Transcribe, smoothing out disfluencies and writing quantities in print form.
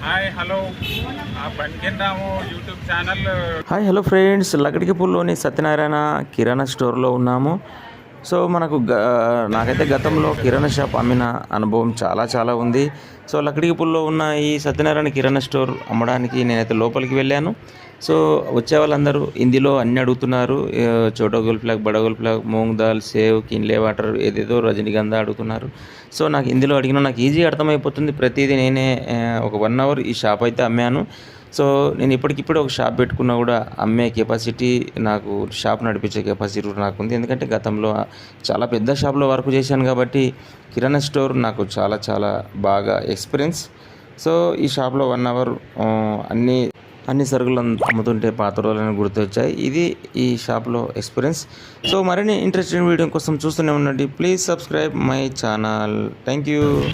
Hi hello బంకెన్ Ramu YouTube channel. Hi hello friends, లకడికిపూల్లోని సత్యనారాయణ కిరాణా స్టోర్లో ఉన్నాము. సో మనకు నాకైతే గతంలో కిరాణా షాప్ అమ్మిన అనుభవం చాలా ఉంది. సో లకడికిపూల్లో ఉన్న ఈ సత్యనారాయణ కిరాణా స్టోర్ అమ్మడానికి నేనైతే లోపలికి వెళ్ళాను. సో వచ్చే వాళ్ళందరూ హిందీలో అన్నీ అడుగుతున్నారు. చోటా గోల్ ఫ్లాగ్, బడా goal flag, moong dal, save, Kinley water, ఏదేదో రజనీగంధ అడుగుతున్నారు. సో నాకు హిందీలో అడిగినా నాకు ఈజీగా అర్థమైపోతుంది. ప్రతిదీ నేనే ఒక 1 అవర్ ఈ షాప్ అయితే అమ్మాను. సో నేను ఇప్పటికిప్పుడు ఒక షాప్ పెట్టుకున్నా కూడా అమ్మే కెపాసిటీ, నాకు షాప్ నడిపించే కెపాసిటీ కూడా నాకు ఉంది. ఎందుకంటే గతంలో చాలా పెద్ద షాప్లో వర్క్ చేశాను కాబట్టి కిరాణా స్టోర్ నాకు చాలా బాగా ఎక్స్పీరియన్స్. సో ఈ షాప్లో 1 అవర్ అన్ని సరుకులు అమ్ముతుంటే పాత రోజులను గుర్తొచ్చాయి. ఇది ఈ షాప్లో ఎక్స్పీరియన్స్. సో మరిన్ని ఇంట్రెస్టింగ్ వీడియో కోసం చూస్తూనే ఉండండి. Please subscribe my channel. Thank you.